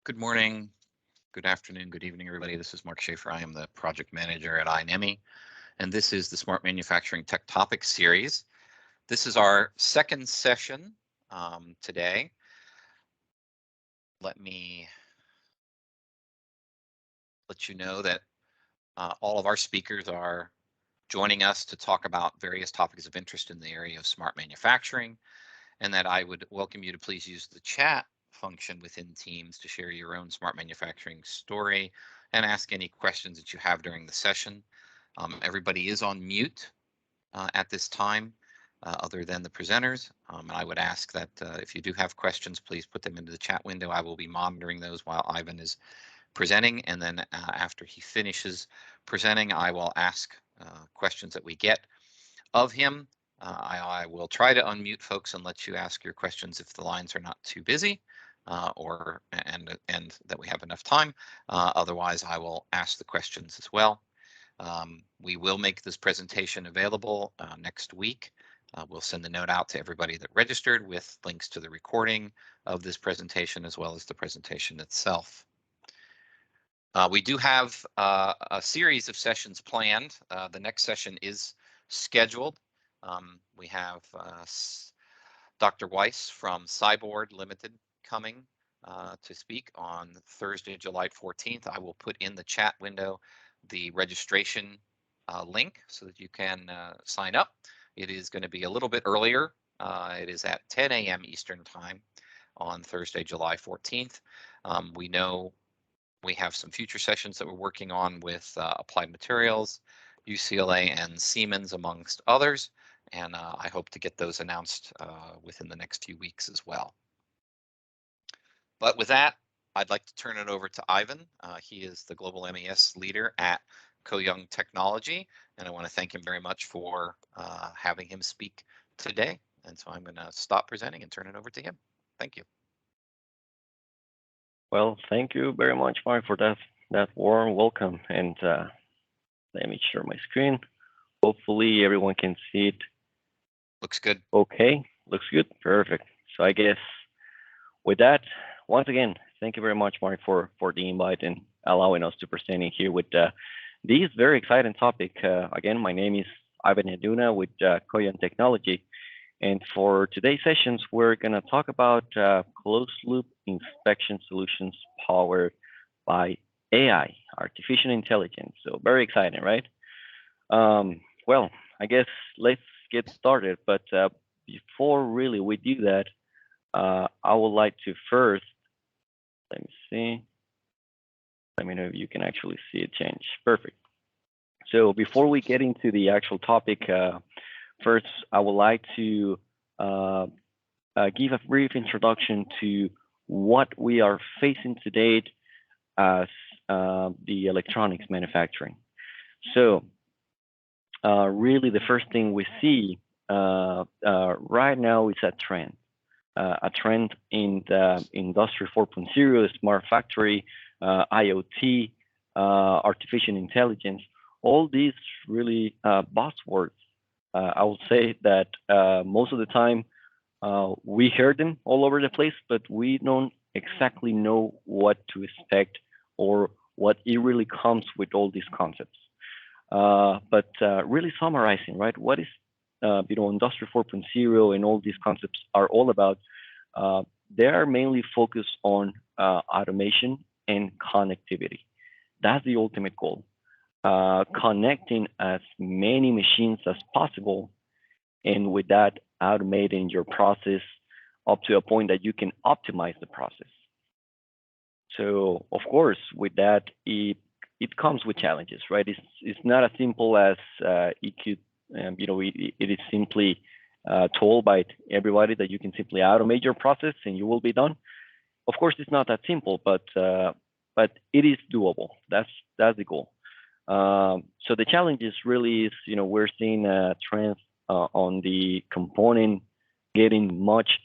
Good morning, good afternoon, good evening, everybody. This is Mark Schaefer. I am the project manager at iNEMI, and this is the Smart Manufacturing Tech Topics series. This is our second session today. Let me let you know that all of our speakers are joining us to talk about various topics of interest in the area of smart manufacturing, and that I would welcome you to please use the chat function within Teams to share your own smart manufacturing story and ask any questions that you have during the session. Everybody is on mute at this time, other than the presenters. And I would ask that if you do have questions, please put them into the chat window. I will be monitoring those while Ivan is presenting, and then after he finishes presenting, I will ask questions that we get of him. I will try to unmute folks and let you ask your questions if the lines are not too busy, and that we have enough time. Otherwise, I will ask the questions as well. We will make this presentation available next week. We'll send the note out to everybody that registered with links to the recording of this presentation as well as the presentation itself. We do have a series of sessions planned. The next session is scheduled. We have Dr. Weiss from Cyborg Limited coming to speak on Thursday, July 14th. I will put in the chat window the registration link so that you can sign up. It is going to be a little bit earlier. It is at 10 a.m. Eastern Time on Thursday, July 14th. We know we have some future sessions that we're working on with Applied Materials, UCLA, and Siemens, amongst others, and I hope to get those announced within the next few weeks as well. But with that, I'd like to turn it over to Ivan. He is the Global MES leader at Koh Young Technology, and I want to thank him very much for having him speak today. And so I'm going to stop presenting and turn it over to him. Thank you. Well, thank you very much, Mark, for that warm welcome. And let me share my screen. Hopefully everyone can see it. Looks good. Okay, looks good. Perfect. So I guess with that, once again, thank you very much, Mark, for the invite and allowing us to presenting here with this very exciting topic. Again, my name is Ivan Aduna with Koh Young Technology. And for today's sessions, we're going to talk about closed-loop inspection solutions powered by AI, artificial intelligence. So very exciting, right? Well, I guess let's get started. But before really we do that, I would like to first, let me see. Let me know if you can actually see it change. Perfect. So before we get into the actual topic, first, I would like to give a brief introduction to what we are facing today as the electronics manufacturing. So really the first thing we see right now is a trend in the Industry 4.0, smart factory, IoT, artificial intelligence, all these really buzzwords. I will say that most of the time we hear them all over the place, but we don't exactly know what to expect or what it really comes with all these concepts. But really summarizing, right? What is Industry 4.0 and all these concepts are all about? They are mainly focused on automation and connectivity. That's the ultimate goal. Connecting as many machines as possible, and with that, automating your process up to a point that you can optimize the process. So, of course, with that, it comes with challenges, right? It's not as simple as it could, it is simply told by everybody that you can simply automate your process and you will be done. Of course, it's not that simple, but it is doable. That's the goal. So the challenge is really we're seeing a trend on the component getting much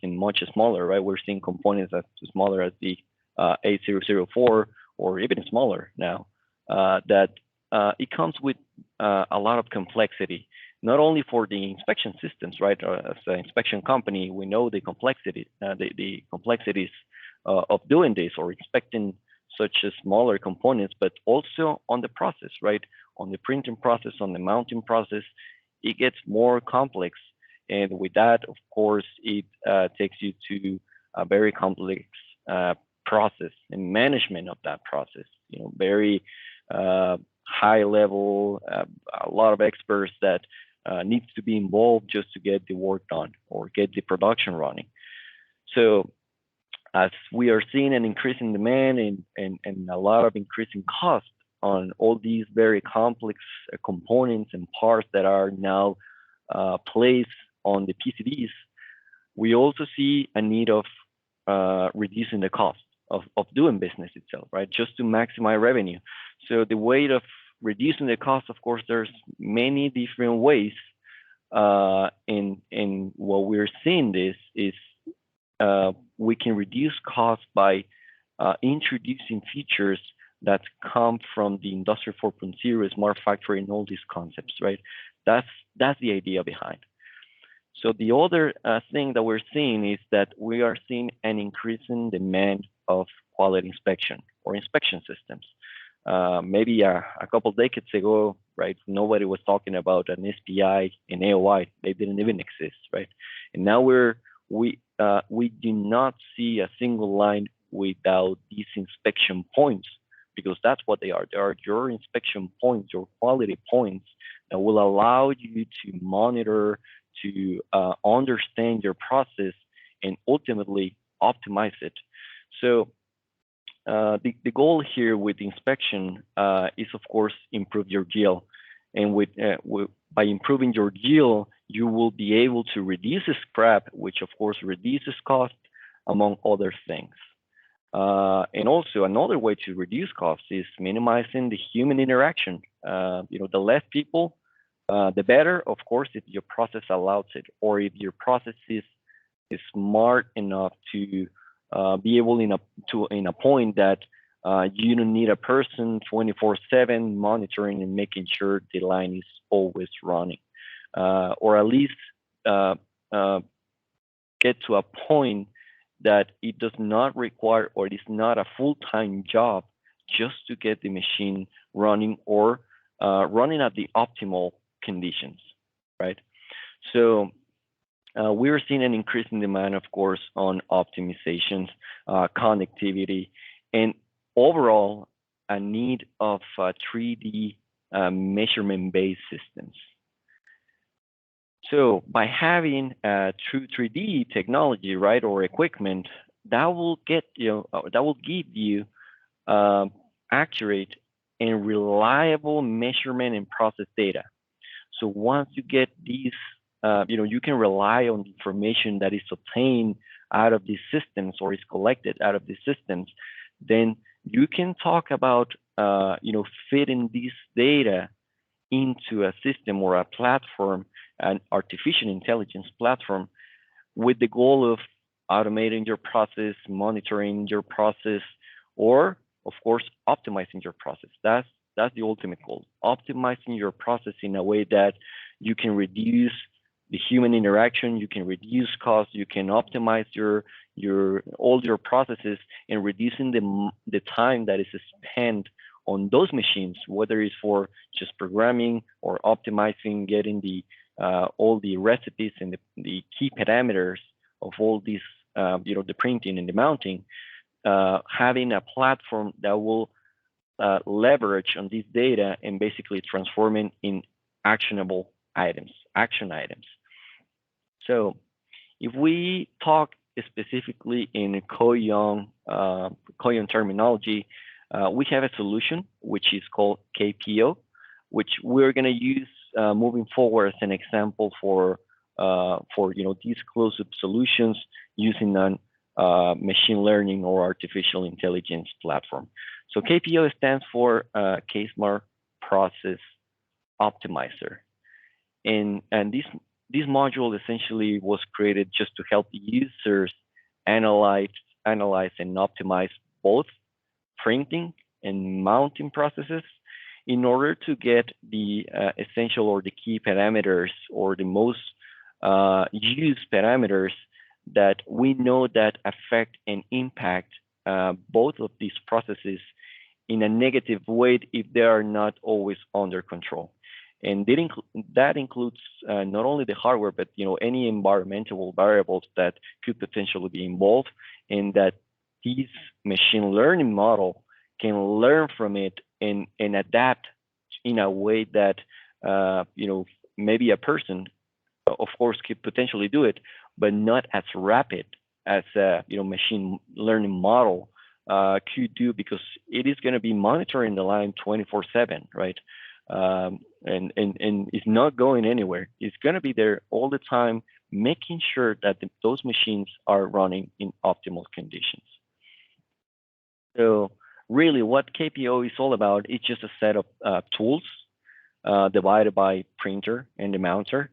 smaller, right? We're seeing components as smaller as the 8004 or even smaller now. That it comes with a lot of complexity, not only for the inspection systems, right? As an inspection company, we know the complexity, the complexities of doing this or inspecting such as smaller components, but also on the process, right? On the printing process, on the mounting process, it gets more complex. And with that, of course, it takes you to a very complex process and management of that process. Very high level, a lot of experts that needs to be involved just to get the work done or get the production running. So as we are seeing an increase in demand and a lot of increasing cost on all these very complex components and parts that are now placed on the PCBs, we also see a need of reducing the cost of doing business itself, right? Just to maximize revenue. So the way of reducing the cost, of course, there's many different ways. And what we're seeing this is we can reduce costs by introducing features that come from the Industry 4.0, smart factory, and all these concepts, right? That's the idea behind. So the other thing that we're seeing is that we are seeing an increasing demand of quality inspection or inspection systems. Maybe a couple of decades ago, right, nobody was talking about an SPI and AOI. They didn't even exist, right? And now we do not see a single line without these inspection points, because that's what they are. They are your inspection points, your quality points that will allow you to monitor, to understand your process, and ultimately optimize it. So the goal here with inspection is, of course, improve your yield. And by improving your yield, you will be able to reduce scrap, which of course reduces cost, among other things. And also another way to reduce costs is minimizing the human interaction. The less people, the better, of course, if your process allows it, or if your process is smart enough to be able in a point that you don't need a person 24/7 monitoring and making sure the line is always running, or at least get to a point that it does not require, or it is not a full-time job just to get the machine running or running at the optimal conditions, right? So we're seeing an increase in demand, of course, on optimizations, connectivity, and overall a need of 3D measurement-based systems. So by having true 3D technology, right, or equipment, that will give you accurate and reliable measurement and process data. So once you get these, you can rely on the information that is obtained out of these systems or is collected out of these systems, then you can talk about, fitting this data into a system or a platform, an artificial intelligence platform, with the goal of automating your process, monitoring your process, or of course optimizing your process. That's the ultimate goal. Optimizing your process in a way that you can reduce the human interaction, you can reduce costs, you can optimize all your processes, and reducing the time that is spent on those machines, whether it's for just programming or optimizing, getting all the recipes and the key parameters of all these, the printing and the mounting, having a platform that will leverage on this data and basically transform it in actionable items, action items. So if we talk specifically in Koh Young terminology, we have a solution which is called KPO, which we're going to use moving forward as an example for these closed-loop solutions using a machine learning or artificial intelligence platform. So KPO stands for K-Smart Process Optimizer, and this module essentially was created just to help users analyze and optimize both printing and mounting processes in order to get the essential or the key parameters or the most used parameters that we know that affect and impact both of these processes in a negative way if they are not always under control. And that includes not only the hardware, but any environmental variables that could potentially be involved, and that this machine learning model can learn from it and adapt in a way that maybe a person, of course, could potentially do it, but not as rapid as a machine learning model could do, because it is going to be monitoring the line 24/7, right? And it's not going anywhere. It's going to be there all the time, making sure that those machines are running in optimal conditions. So really, what KPO is all about is just a set of tools divided by printer and the mounter,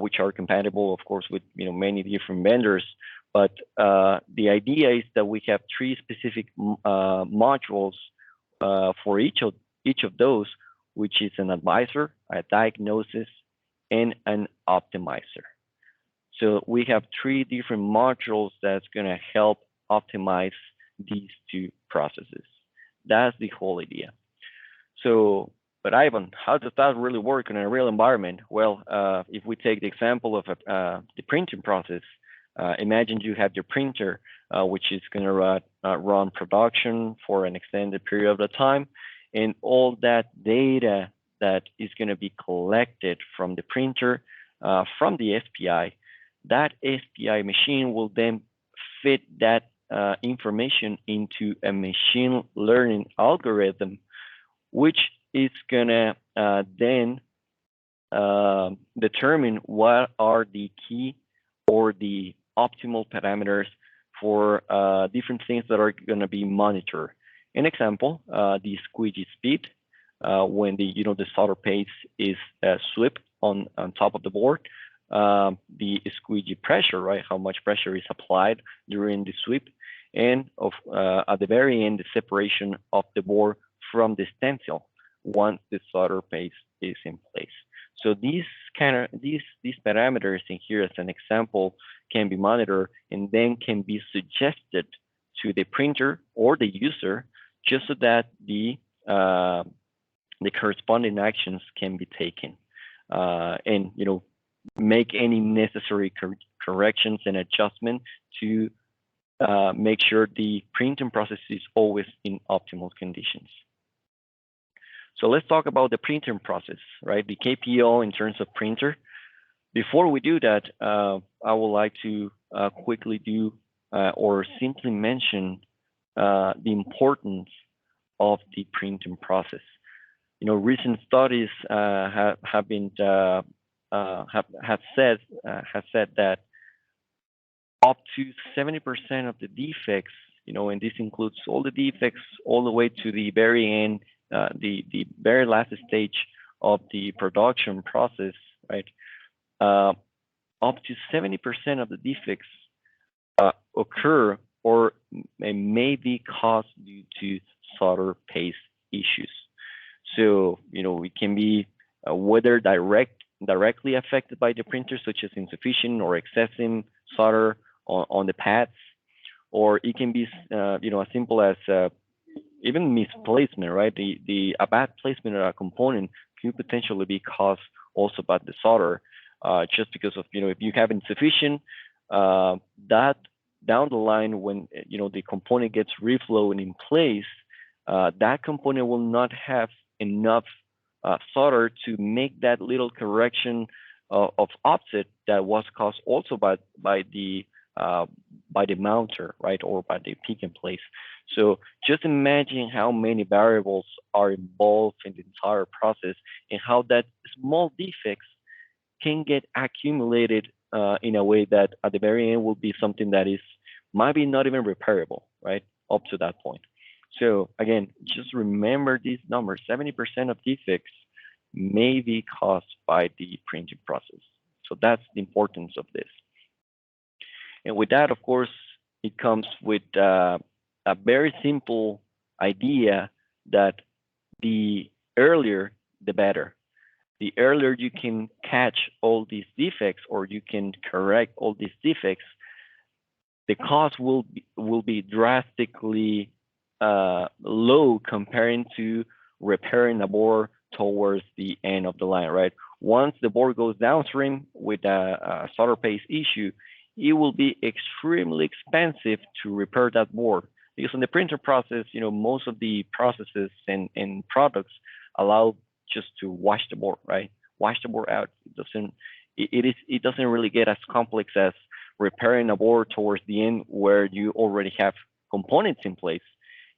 which are compatible, of course, with many different vendors. But the idea is that we have three specific modules for each of those, which is an advisor, a diagnosis, and an optimizer. So we have three different modules that's going to help optimize these two processes. That's the whole idea. So, but Ivan, how does that really work in a real environment? Well, if we take the example of the printing process, imagine you have your printer, which is going to run production for an extended period of time, and all that data that is going to be collected from the printer, from the SPI, that SPI machine will then fit that information into a machine learning algorithm, which is going to then determine what are the key or the optimal parameters for different things that are going to be monitored. An example, the squeegee speed, when the solder paste is swept on top of the board, the squeegee pressure, right? How much pressure is applied during the sweep, and at the very end, the separation of the board from the stencil once the solder paste is in place. So these parameters in here, as an example, can be monitored and then can be suggested to the printer or the user, just so that the corresponding actions can be taken, and make any necessary corrections and adjustment to make sure the printing process is always in optimal conditions. So let's talk about the printing process, right? The KPO in terms of printer. Before we do that, I would like to quickly do or simply mention the importance of the printing process. Recent studies have said that up to 70% of the defects, and this includes all the defects all the way to the very end, the very last stage of the production process, right? Up to 70% of the defects occur or may be caused due to solder paste issues. So, it can be whether directly affected by the printer, such as insufficient or excessive solder on the pads, or it can be, as simple as even misplacement, right? A bad placement of a component can potentially be caused also by the solder, just because of, if you have insufficient, that down the line when, the component gets reflowed in place, that component will not have enough solder to make that little correction of offset that was caused also by the mounter, right, or by the pick and place. So just imagine how many variables are involved in the entire process, and how that small defects can get accumulated in a way that at the very end will be something that is maybe not even repairable, right, up to that point. So again, just remember these numbers. 70% of defects may be caused by the printing process. So that's the importance of this. And with that, of course, it comes with a very simple idea that the earlier, the better. The earlier you can catch all these defects, or you can correct all these defects, the cost will be drastically low comparing to repairing a board towards the end of the line, right? Once the board goes downstream with a solder paste issue, it will be extremely expensive to repair that board because in the printer process, most of the processes and products allow just to wash the board, right? Wash the board out. It doesn't really get as complex as repairing a board towards the end where you already have components in place.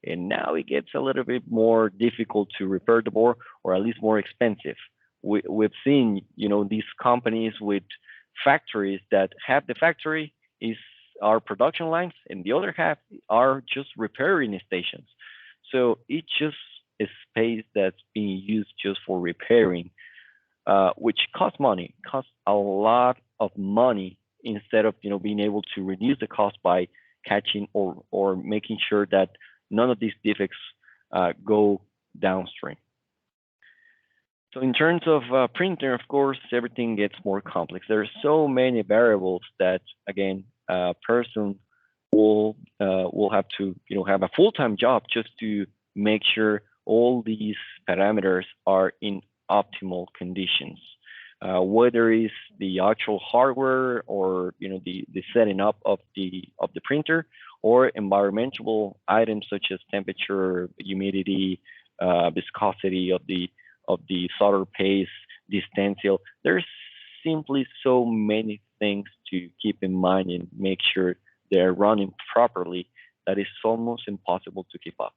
And now it gets a little bit more difficult to repair the board, or at least more expensive. We've seen, these companies with factories that half the factory is our production lines, and the other half are just repairing stations. So it's just a space that's being used just for repairing, which costs money, costs a lot of money instead of being able to reduce the cost by catching or making sure that none of these defects go downstream. So in terms of printer, of course, everything gets more complex. There are so many variables that, again, a person will have to have a full-time job just to make sure all these parameters are in optimal conditions. Whether it's the actual hardware or the setting up of the printer, or environmental items such as temperature, humidity, viscosity of the solder paste, the stencil. There's simply so many things to keep in mind and make sure they're running properly that it's almost impossible to keep up.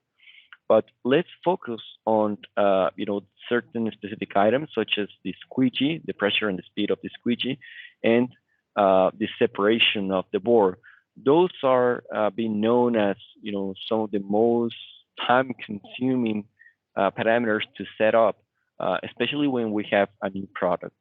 But let's focus on certain specific items such as the squeegee, the pressure and the speed of the squeegee, and the separation of the board. Those are being known as some of the most time-consuming parameters to set up, especially when we have a new product.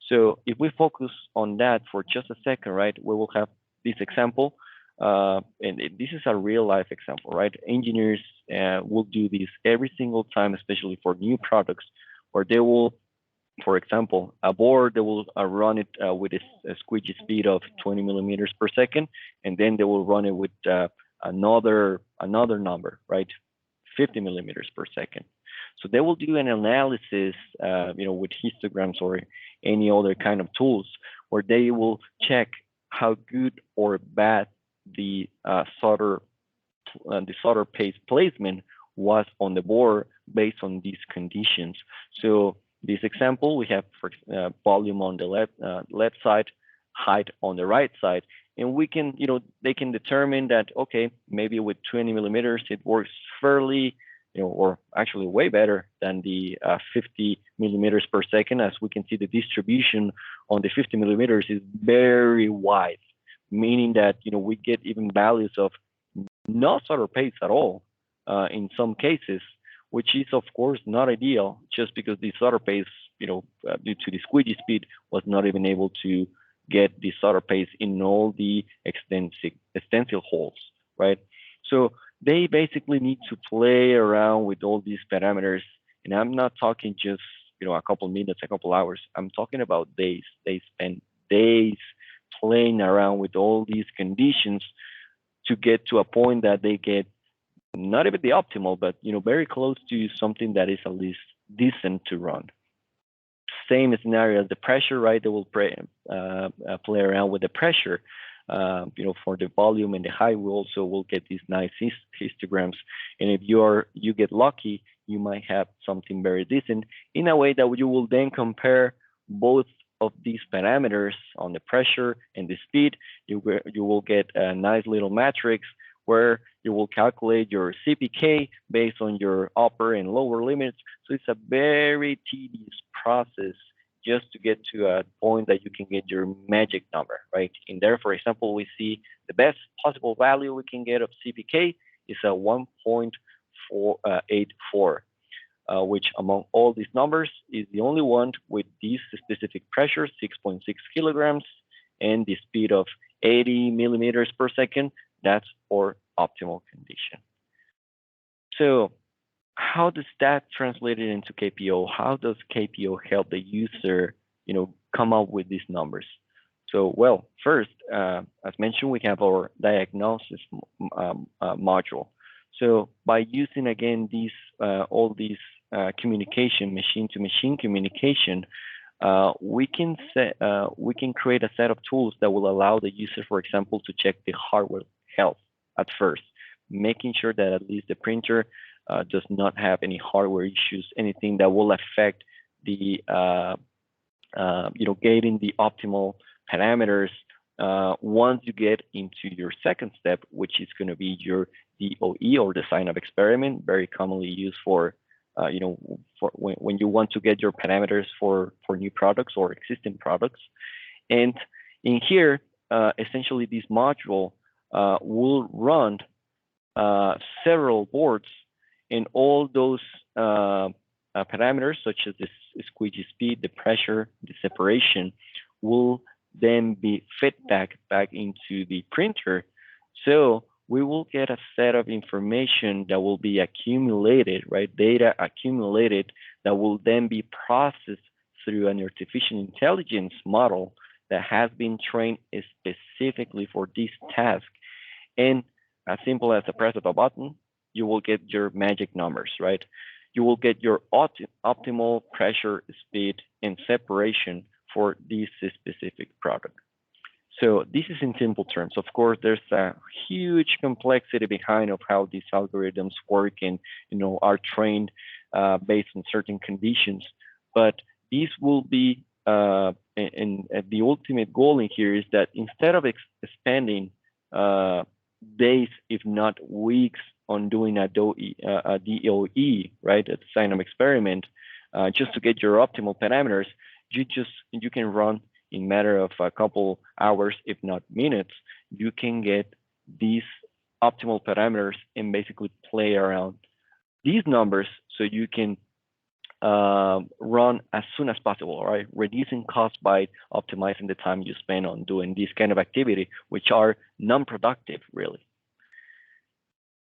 So if we focus on that for just a second, right, we will have this example. And this is a real life example, right? Engineers will do this every single time, especially for new products, where they will, for example, a board, they will run it with a squeegee speed of 20 millimeters per second, and then they will run it with another number, right? 50 millimeters per second. So they will do an analysis, with histograms or any other kind of tools, where they will check how good or bad the solder paste placement was on the board based on these conditions. So this example, we have for volume on the left side, height on the right side, and we can, they can determine that, okay, maybe with 20 millimeters it works fairly, or actually way better than the 50 millimeters per second. As we can see, the distribution on the 50 millimeters is very wide, meaning that we get even values of no solder paste at all in some cases, which is of course not ideal, just because the solder paste, due to the squeegee speed, was not even able to get the solder paste in all the stencil holes, right? So they basically need to play around with all these parameters, and I'm not talking just a couple minutes, a couple hours. I'm talking about days. They spend days playing around with all these conditions to get to a point that they get not even the optimal, but very close to something that is at least decent to run. Same scenario as the pressure, right? They will play around with the pressure. For the volume and the height, we also will get these nice histograms. And if you get lucky, you might have something very decent in a way that you will then compare both of these parameters on the pressure and the speed. You will get a nice little matrix where you will calculate your CPK based on your upper and lower limits. So it's a very tedious process just to get to a point that you can get your magic number, right? In there, for example, we see the best possible value we can get of CPK is a 1.484, which among all these numbers is the only one with this specific pressure, 6.6 kilograms, and the speed of 80 millimeters per second. That's for optimal condition. So how does that translate it into KPO? How does KPO help the user, come up with these numbers? So, well, first, as mentioned, we have our diagnosis module. So, by using again these all these communication, machine-to-machine communication, we can create a set of tools that will allow the user, for example, to check the hardware health at first, making sure that at least the printer does not have any hardware issues, anything that will affect the getting the optimal parameters. Once you get into your second step, which is going to be your DOE or design of experiment, very commonly used for for when you want to get your parameters for new products or existing products. And in here, essentially, this module will run several boards, and all those parameters, such as the squeegee speed, the pressure, the separation, will then be fed back into the printer. So we will get a set of information that will be accumulated, right? Data accumulated that will then be processed through an artificial intelligence model that has been trained specifically for this task. And as simple as a press of a button, you will get your magic numbers, right? You will get your optimal pressure, speed, and separation for this specific product. So this is in simple terms. Of course, there's a huge complexity behind of how these algorithms work and are trained based on certain conditions. But this will be, and the ultimate goal in here is that instead of spending days, if not weeks, on doing a DOE, right, a design of experiment, just to get your optimal parameters, you can run in matter of a couple hours, if not minutes, you can get these optimal parameters and basically play around these numbers so you can run as soon as possible, right? Reducing costs by optimizing the time you spend on doing this kind of activity, which are non-productive, really.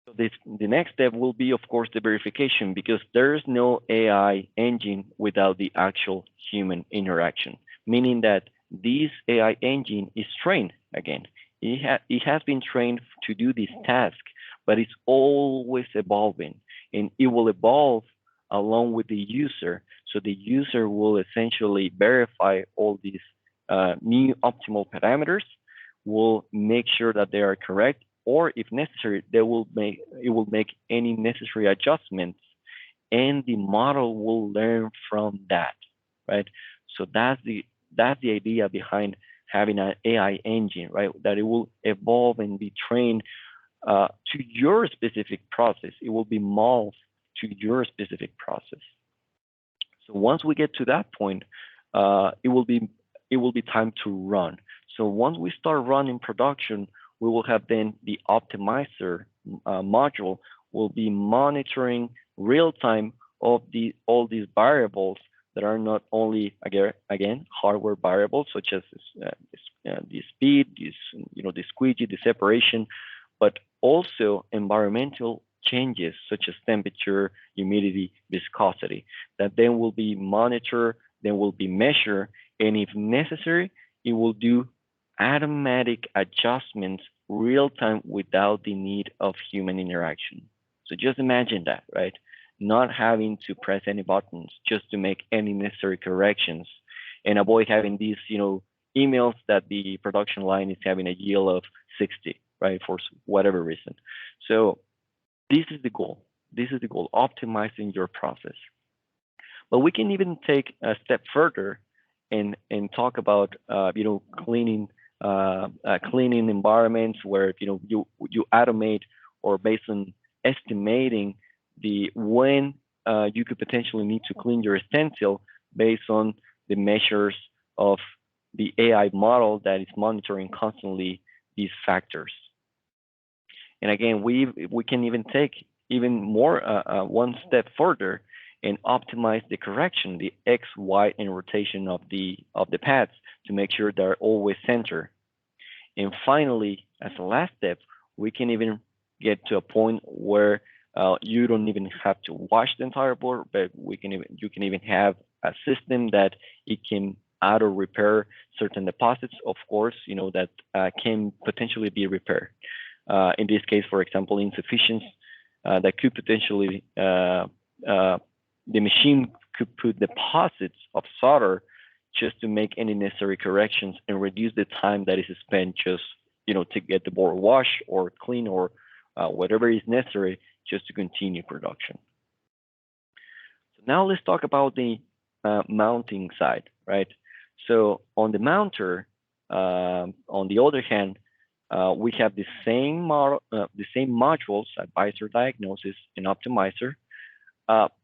So the next step will be, of course, the verification, because there is no AI engine without the actual human interaction, meaning that this AI engine is trained again. It has been trained to do this task, but it's always evolving, and it will evolve along with the user. So the user will essentially verify all these new optimal parameters, will make sure that they are correct, or if necessary, it will make any necessary adjustments, and the model will learn from that, right? So that's the idea behind having an AI engine, right? That it will evolve and be trained to your specific process. It will be molded to your specific process. So once we get to that point, it will be time to run. So once we start running production, we will have then the optimizer module will be monitoring real time of all these variables that are not only again hardware variables such as the speed, the squeegee, the separation, but also environmental changes such as temperature, humidity, viscosity that then will be monitored, then will be measured, and if necessary, it will do automatic adjustments real time without the need of human interaction. So just imagine that, right? Not having to press any buttons just to make any necessary corrections and avoid having these, emails that the production line is having a yield of 60, right? For whatever reason. So this is the goal. This is the goal, optimizing your process. But we can even take a step further and talk about, cleaning environments where you automate, or based on estimating when you could potentially need to clean your stencil based on the measures of the AI model that is monitoring constantly these factors. And again, we can even take even more one step further and optimize the correction, the X, Y, and rotation of the pads to make sure they're always centered. And finally, as a last step, we can even get to a point where you don't even have to wash the entire board, but you can even have a system that it can add or repair certain deposits, of course, that can potentially be repaired. In this case, for example, insufficiency that could potentially, the machine could put deposits of solder just to make any necessary corrections and reduce the time that is spent just, to get the board washed or clean or whatever is necessary just to continue production. So now let's talk about the mounting side, right? So on the mounter, on the other hand, we have the same model, the same modules, advisor, diagnosis, and optimizer,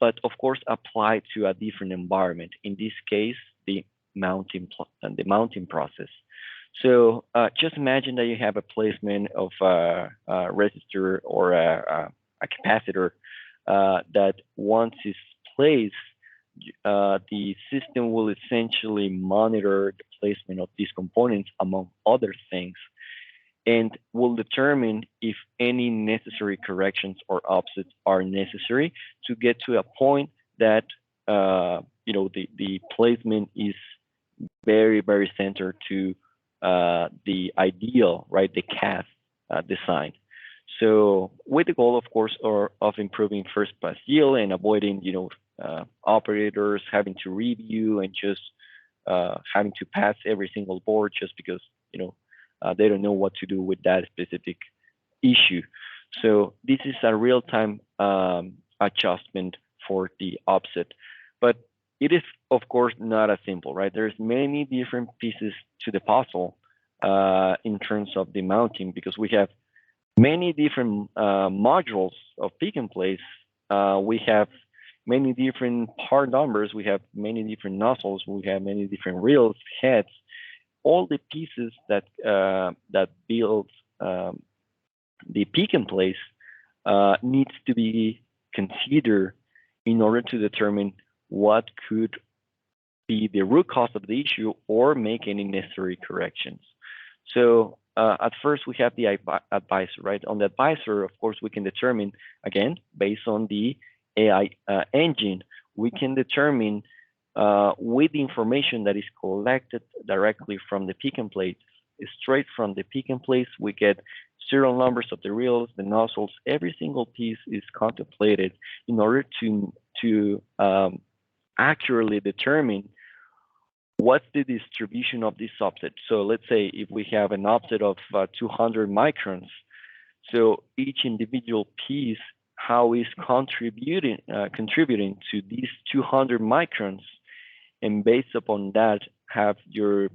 but of course applied to a different environment. In this case, the mounting process. So just imagine that you have a placement of a resistor or a capacitor that once it's placed, the system will essentially monitor the placement of these components, among other things, and will determine if any necessary corrections or offsets are necessary to get to a point that the placement is very, very centered to the ideal, right, the CAD design. So with the goal, of course, of improving first pass yield and avoiding, operators having to review and just having to pass every single board just because, they don't know what to do with that specific issue. So this is a real-time adjustment for the offset. But it is, of course, not as simple, right? There's many different pieces to the puzzle in terms of the mounting, because we have many different modules of pick and place. We have many different part numbers. We have many different nozzles. We have many different reels, heads. All the pieces that build the pick and place needs to be considered in order to determine what could be the root cause of the issue or make any necessary corrections. So at first we have the advisor, right? On the advisor, of course, we can determine, again, based on the AI engine, we can determine with the information that is collected directly from the pick and place, straight from the pick and place, we get serial numbers of the reels, the nozzles. Every single piece is contemplated in order to accurately determine what's the distribution of this offset. So let's say if we have an offset of 200 microns, so each individual piece, how is contributing to these 200 microns, and based upon that, have your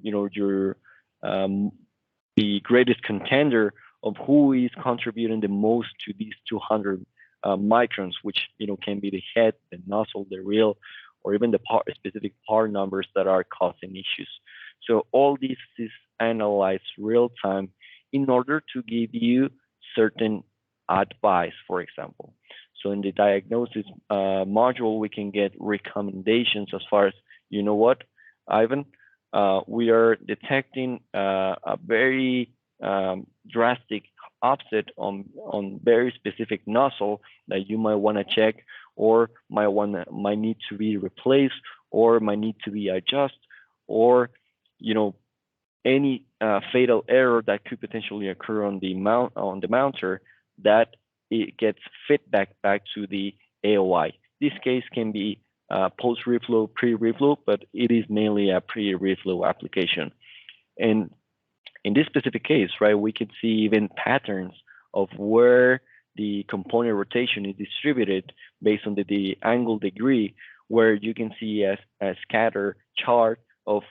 the greatest contender of who is contributing the most to these 200 microns, which can be the head, the nozzle, the reel, or even the specific part numbers that are causing issues. So all this is analyzed real time in order to give you certain advice, for example. So in the diagnosis module, we can get recommendations as far as, what, Ivan, we are detecting a very drastic offset on very specific nozzle that you might want to check, or might need to be replaced, or might need to be adjusted, or any fatal error that could potentially occur on the mounter, that it gets feedback back to the AOI. This case can be post reflow, pre-reflow, but it is mainly a pre-reflow application. And in this specific case, right, we can see even patterns of where the component rotation is distributed based on the angle degree, where you can see a scatter chart of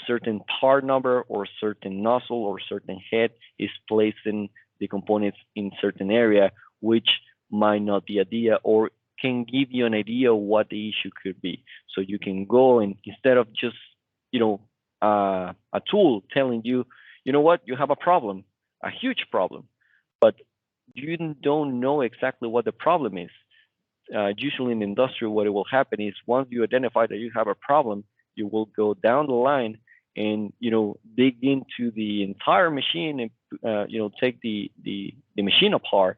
certain part number or certain nozzle or certain head is placing the components in certain area, which might not be idea or can give you an idea of what the issue could be. So you can go and, instead of just a tool telling you, what, you have a problem, a huge problem, but you don't know exactly what the problem is. Usually in the industry, what will happen is once you identify that you have a problem, you will go down the line and dig into the entire machine and take the machine apart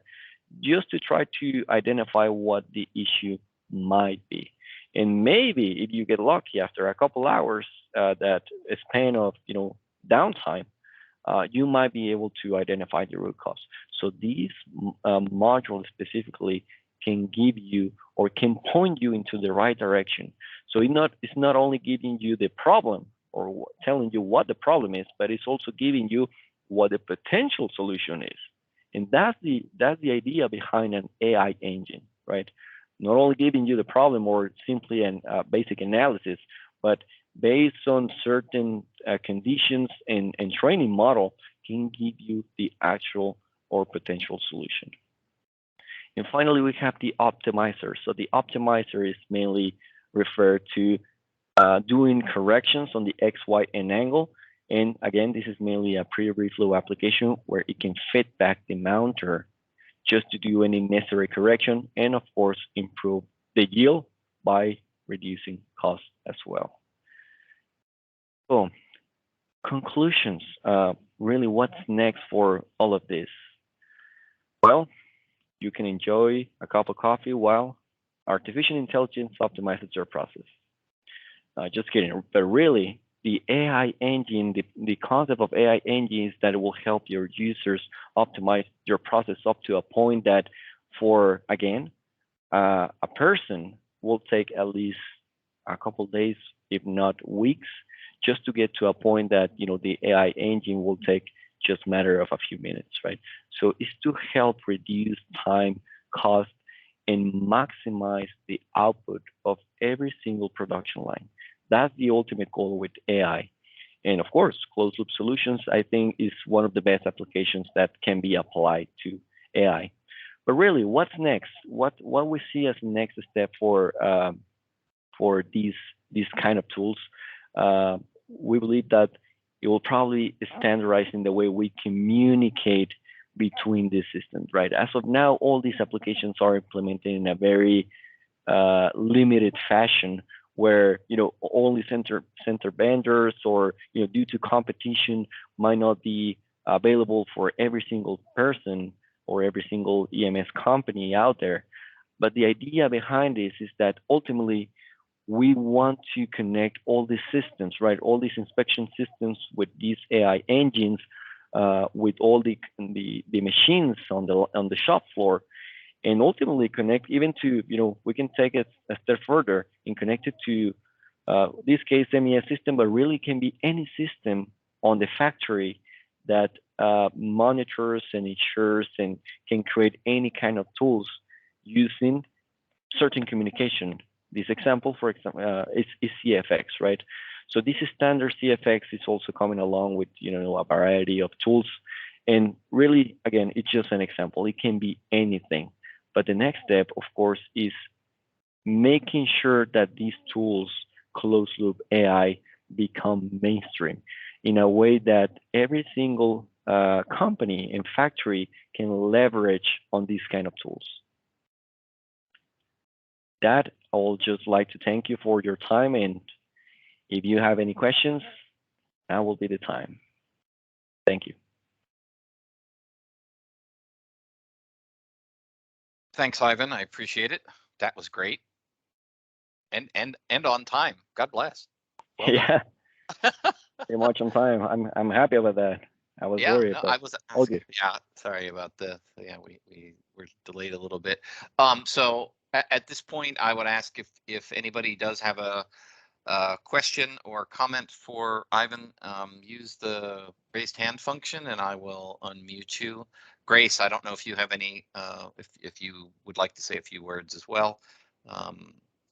just to try to identify what the issue might be. And maybe if you get lucky after a couple hours, that span of downtime, you might be able to identify the root cause. So these modules specifically can give you or can point you into the right direction. So it's not only giving you the problem or telling you what the problem is, but it's also giving you what the potential solution is. And that's the idea behind an AI engine, right? Not only giving you the problem or simply an basic analysis, but based on certain conditions and training model can give you the actual or potential solution. And finally, we have the optimizer. So the optimizer is mainly referred to doing corrections on the X, Y, and angle. And again, this is mainly a pre-reflow application where it can fit back the mounter just to do any necessary correction and of course improve the yield by reducing costs as well. So conclusions, really what's next for all of this? Well, you can enjoy a cup of coffee while artificial intelligence optimizes your process. Just kidding, but really the AI engine, the concept of AI engines that will help your users optimize your process up to a point that for, again, a person will take at least a couple days, if not weeks, just to get to a point that, the AI engine will take just a matter of a few minutes, right? So it's to help reduce time, cost, and maximize the output of every single production line. That's the ultimate goal with AI. And of course, closed loop solutions, I think, is one of the best applications that can be applied to AI. But really, what's next? What we see as the next step for these kind of tools? We believe that it will probably standardize in the way we communicate between these systems, right? As of now, all these applications are implemented in a very limited fashion, where only center vendors or due to competition might not be available for every single person or every single EMS company out there. But the idea behind this is that ultimately we want to connect all these systems, right? All these inspection systems with these AI engines, with all the machines on the shop floor, and ultimately connect even to, we can take it a step further and connect it to this case MES system, but really can be any system on the factory that monitors and ensures and can create any kind of tools using certain communication. This example, for example, is CFX, right? So this is standard CFX is also coming along with a variety of tools, and really, again, it's just an example. It can be anything. But the next step, of course, is making sure that these tools, closed loop AI, become mainstream in a way that every single company and factory can leverage on these kind of tools. That, I would just like to thank you for your time, and if you have any questions, now will be the time. Thank you. Thanks, Ivan. I appreciate it. That was great. And on time. God bless. Well yeah. Pretty much on time. I'm happy about that. I was worried, no, but I was all good. Yeah, sorry about the we were delayed a little bit. So at this point, I would ask if anybody does have a question or comment for Ivan, use the raised hand function and I will unmute you. Grace, I don't know if you have any, if you would like to say a few words as well,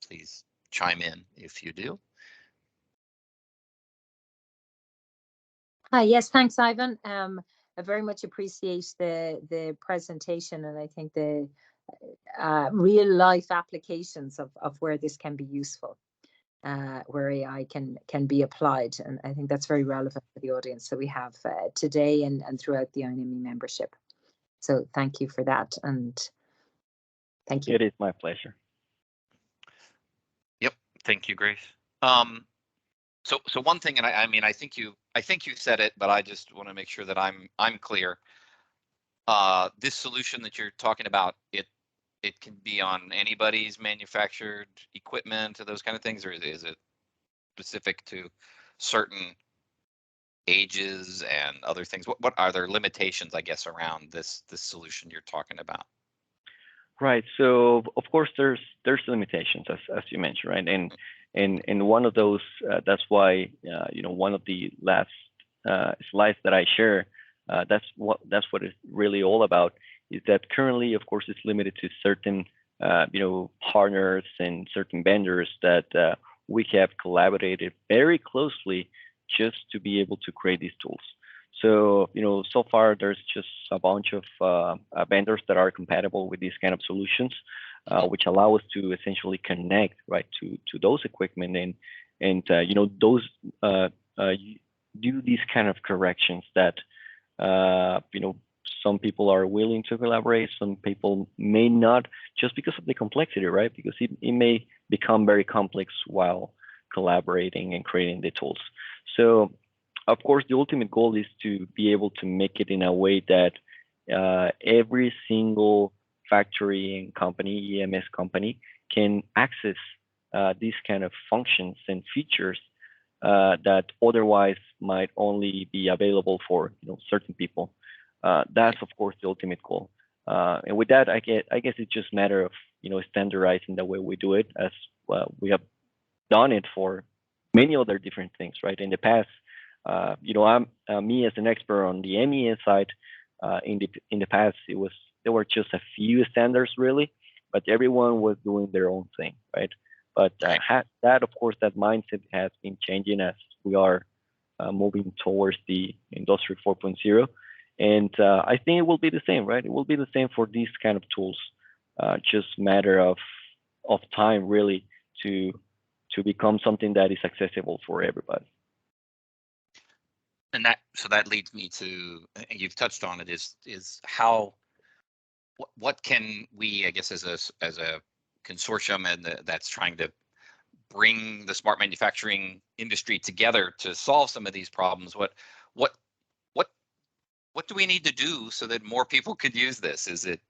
please chime in if you do. Hi, yes, thanks, Ivan. I very much appreciate the presentation, and I think the real life applications of where this can be useful. Where AI can be applied, and I think that's very relevant for the audience that we have today and throughout the iNEMI membership. So thank you for that, and thank you. It is my pleasure. Yep, thank you, Grace. So one thing, and I mean, I think you said it, but I just want to make sure that I'm clear. This solution that you're talking about, it can be on anybody's manufactured equipment or those kind of things, or is it specific to certain ages and other things? What are there limitations, I guess, around this solution you're talking about? Right. So of course there's limitations as you mentioned, right? And one of those that's why one of the last slides that I share that's what it's really all about, is that currently of course it's limited to certain partners and certain vendors that we have collaborated very closely just to be able to create these tools. So, so far there's just a bunch of vendors that are compatible with these kind of solutions, which allow us to essentially connect right to those equipment and those do these kind of corrections that some people are willing to collaborate, some people may not, just because of the complexity, right? Because it may become very complex while collaborating and creating the tools. So of course, the ultimate goal is to be able to make it in a way that every single factory and company, EMS company, can access these kind of functions and features that otherwise might only be available for certain people. That's of course the ultimate goal. And with that, I guess it's just a matter of standardizing the way we do it, as we have done it for many other different things, right? In the past. I'm me as an expert on the MES side. In the past, there were just a few standards really, but everyone was doing their own thing, right? But that of course that mindset has been changing as we are moving towards the Industry 4.0, and I think it will be the same, right? It will be the same for these kind of tools. Just matter of time really to become something that is accessible for everybody. And that leads me to, and you've touched on it, is how what can we, I guess, as a consortium and that's trying to bring the smart manufacturing industry together to solve some of these problems, what do we need to do so that more people could use this? Is it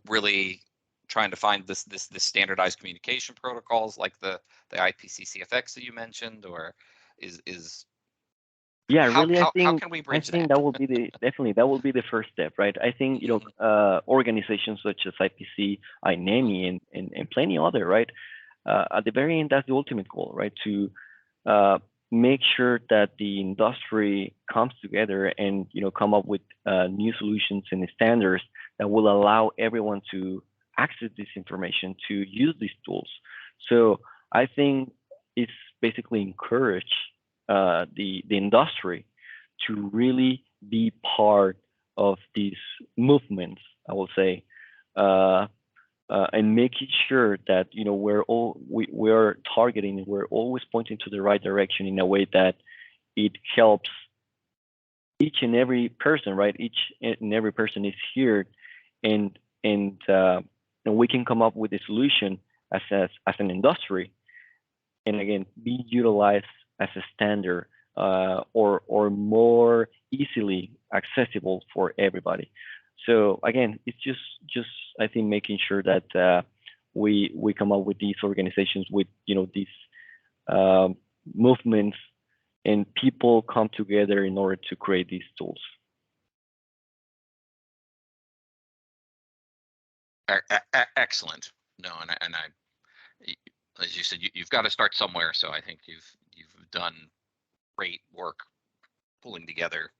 really trying to find this standardized communication protocols like the IPC CFX that you mentioned, or is Yeah, how really, how can we bridge that? that will be that will be the first step, right? I think organizations such as IPC, iNEMI, and plenty other, right? At the very end, that's the ultimate goal, right? To make sure that the industry comes together and come up with new solutions and standards that will allow everyone to access this information, to use these tools. So I think it's basically encourage the industry to really be part of these movements, I will say, and making sure that we're targeting, we're always pointing to the right direction in a way that it helps each and every person, right? Each and every person is here, and we can come up with a solution as an industry, and again be utilized as a standard or more easily accessible for everybody. So again, it's just I think making sure that we come up with these organizations with these movements, and people come together in order to create these tools. Excellent. No, and I, as you said, you've got to start somewhere. So I think you've done great work pulling together,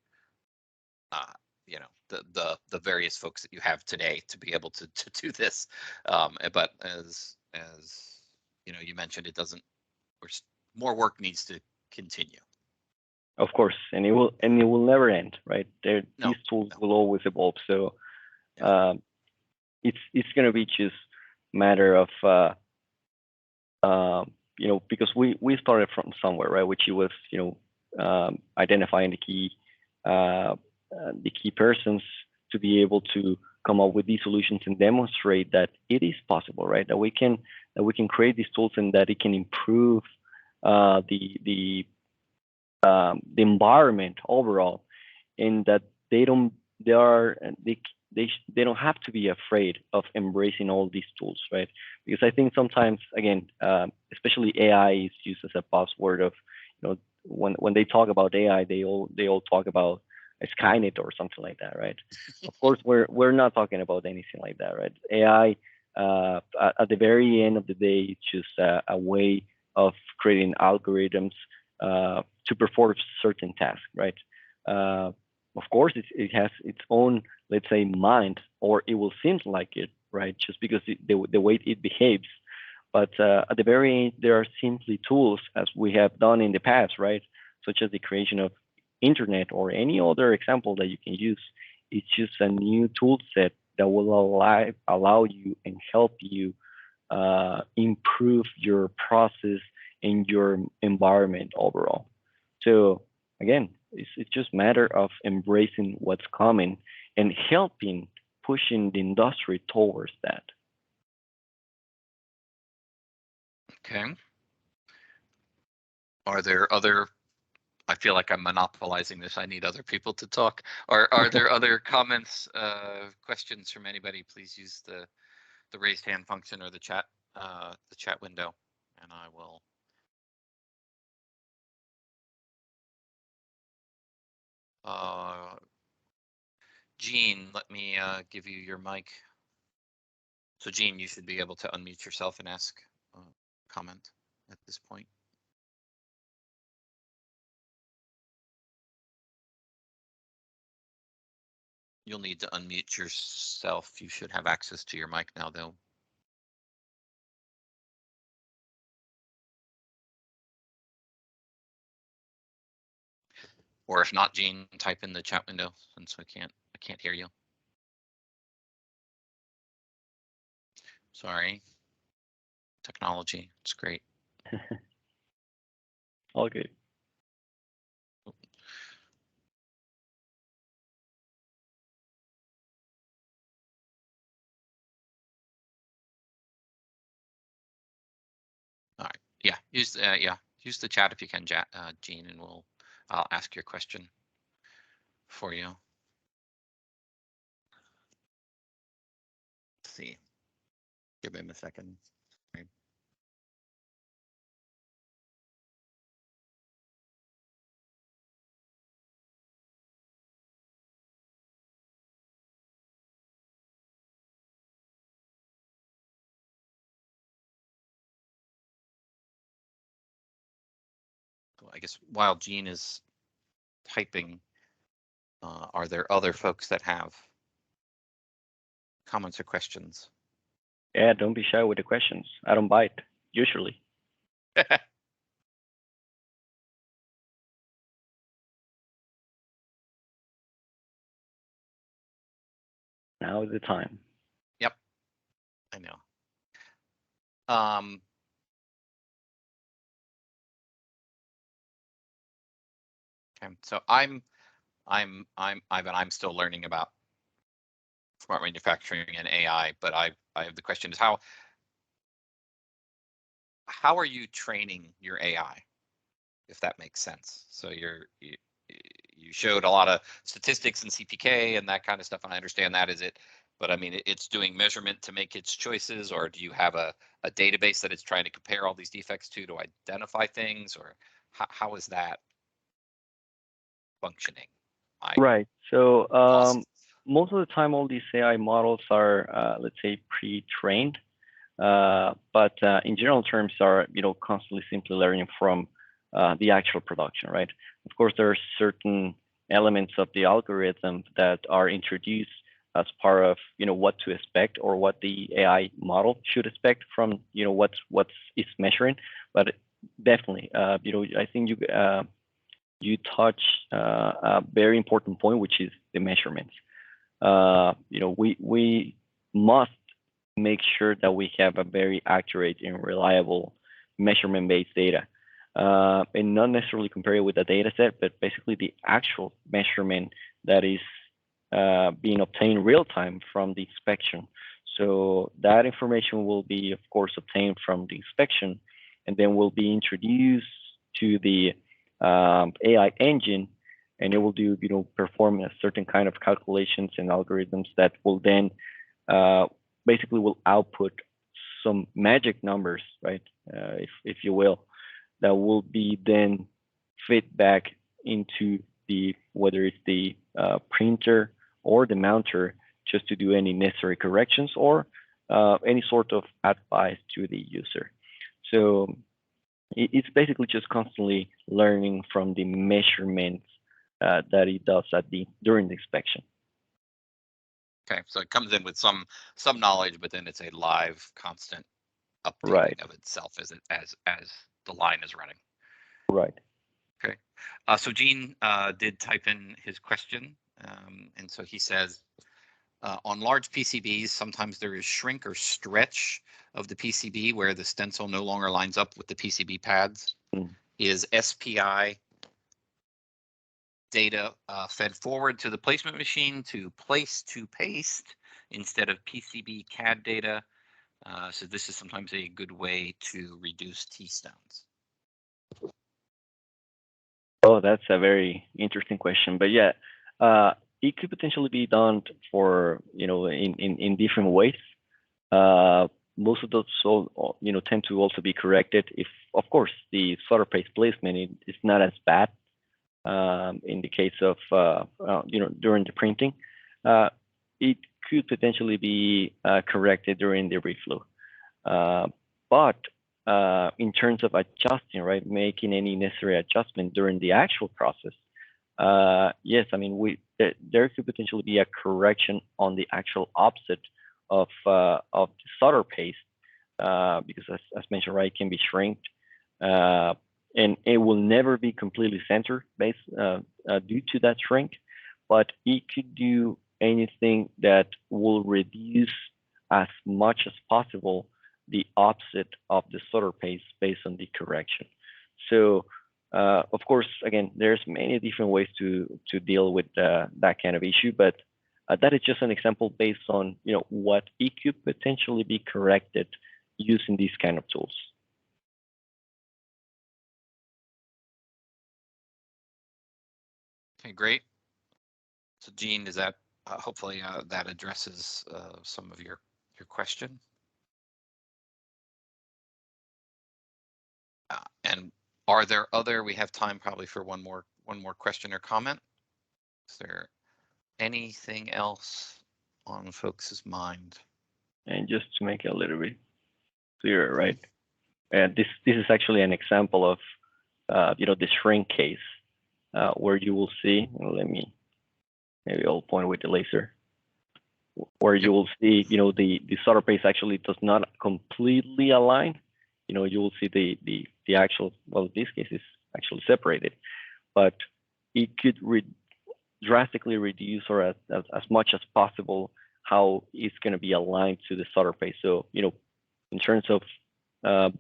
the various folks that you have today to be able to do this. But as you mentioned, it doesn't. More work needs to continue. Of course, and it will never end, right? These tools will always evolve. So it's going to be just matter of because we started from somewhere, right? Which was identifying the key persons to be able to come up with these solutions and demonstrate that it is possible, right? That we can create these tools and that it can improve the environment overall, and that they they don't have to be afraid of embracing all these tools, right? Because I think sometimes, again, especially AI is used as a buzzword of, when they talk about AI, they all talk about Skynet or something like that, right? Of course, we're not talking about anything like that, right? AI, at the very end of the day, it's just a way of creating algorithms to perform certain tasks, right? Of course, it has its own, let's say, mind, or it will seem like it, right? Just because the way it behaves. But at the very end, there are simply tools, as we have done in the past, right? Such as the creation of internet or any other example that you can use. It's just a new tool set that will allow you and help you improve your process and your environment overall. So again, it's just matter of embracing what's coming and helping pushing the industry towards that. Okay. Are there other? I feel like I'm monopolizing this. I need other people to talk. Are there other comments, questions from anybody? Please use the raised hand function or the chat window, and I will. Gene, let me give you your mic. So Gene, you should be able to unmute yourself and ask a comment at this point. You'll need to unmute yourself. You should have access to your mic now, though. Or if not, Gene, type in the chat window since I can't hear you. Sorry. Technology, it's great. All good. All right. Yeah. Use the chat if you can, Gene, and I'll ask your question for you. Let's see. Give him a second. Right. So I guess while Gene is typing, are there other folks that have comments or questions? Yeah, don't be shy with the questions. I don't bite, usually. Now is the time. Yep, I know. Okay, so I'm still learning about smart manufacturing and AI, but I have the question is how are you training your AI, if that makes sense? So you showed a lot of statistics and CPK and that kind of stuff, and I understand that is it. But I mean, it's doing measurement to make its choices, or do you have a database that it's trying to compare all these defects to identify things, or how is that functioning? Right. So most of the time, all these AI models are, let's say, pre-trained, but in general terms, are constantly simply learning from the actual production, right? Of course, there are certain elements of the algorithm that are introduced as part of what to expect or what the AI model should expect from what's it's measuring. But definitely, I think you touch a very important point, which is the measurements. We must make sure that we have a very accurate and reliable measurement-based data, and not necessarily compare it with a data set, but basically the actual measurement that is being obtained real time from the inspection. So that information will be, of course, obtained from the inspection, and then will be introduced to the AI engine, and it will do, perform a certain kind of calculations and algorithms that will then basically will output some magic numbers, right? If you will, that will be then fit back into whether it's the printer or the mounter, just to do any necessary corrections or any sort of advice to the user. So it's basically just constantly learning from the measurements that it does during the inspection. Okay, so it comes in with some knowledge, but then it's a live, constant updating Right. of itself as the line is running. Right. Okay, so Gene did type in his question, and so he says, on large PCBs, sometimes there is shrink or stretch of the PCB where the stencil no longer lines up with the PCB pads. Is SPI data fed forward to the placement machine to place to paste instead of PCB CAD data? So this is sometimes a good way to reduce T-stones. Oh, that's a very interesting question. But yeah, it could potentially be done for, in different ways. Most of those, tend to also be corrected if, of course, the solder paste placement is not as bad. In the case of, during the printing, it could potentially be corrected during the reflow. But in terms of adjusting, right, making any necessary adjustment during the actual process, yes, I mean, there could potentially be a correction on the actual offset of the solder paste, because as mentioned, right, it can be shrinked, and it will never be completely center based due to that shrink, but it could do anything that will reduce as much as possible the offset of the solder paste based on the correction. So, of course, again, there's many different ways to deal with that kind of issue, but that is just an example based on what it could potentially be corrected using these kind of tools. Okay, great. So Gene, is that hopefully that addresses some of your question? And are there other? We have time probably for one more question or comment. Is there anything else on folks' mind? And just to make it a little bit clearer, right? And this is actually an example of the shrink case where you will see. Maybe I'll point with the laser, where you will see the solder paste actually does not completely align. You will see the actual, well, this case is actually separated, but it could drastically reduce or as much as possible how it's going to be aligned to the solder paste. So in terms of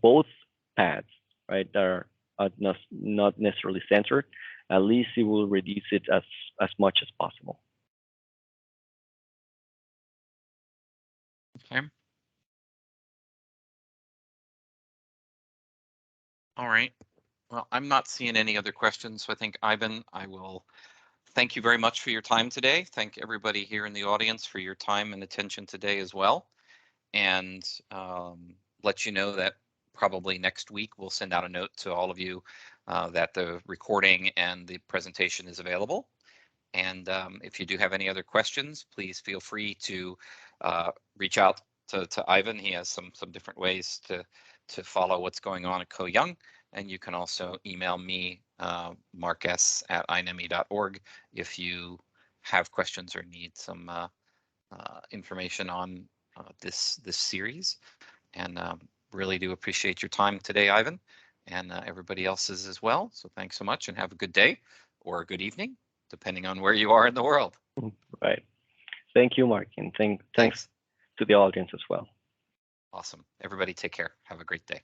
both pads, right, that are not necessarily centered, at least it will reduce it as much as possible. Okay. All right. Well, I'm not seeing any other questions, so I think, Ivan, I will thank you very much for your time today. Thank everybody here in the audience for your time and attention today as well. And let you know that probably next week we'll send out a note to all of you that the recording and the presentation is available. And if you do have any other questions, please feel free to reach out to Ivan. He has some different ways to follow what's going on at Koh Young. And you can also email me, marques@inemi.org, if you have questions or need some information on this series. And really do appreciate your time today, Ivan, and everybody else's as well. So thanks so much, and have a good day or a good evening, depending on where you are in the world. Right. Thank you, Mark, and thanks to the audience as well. Awesome. Everybody take care. Have a great day.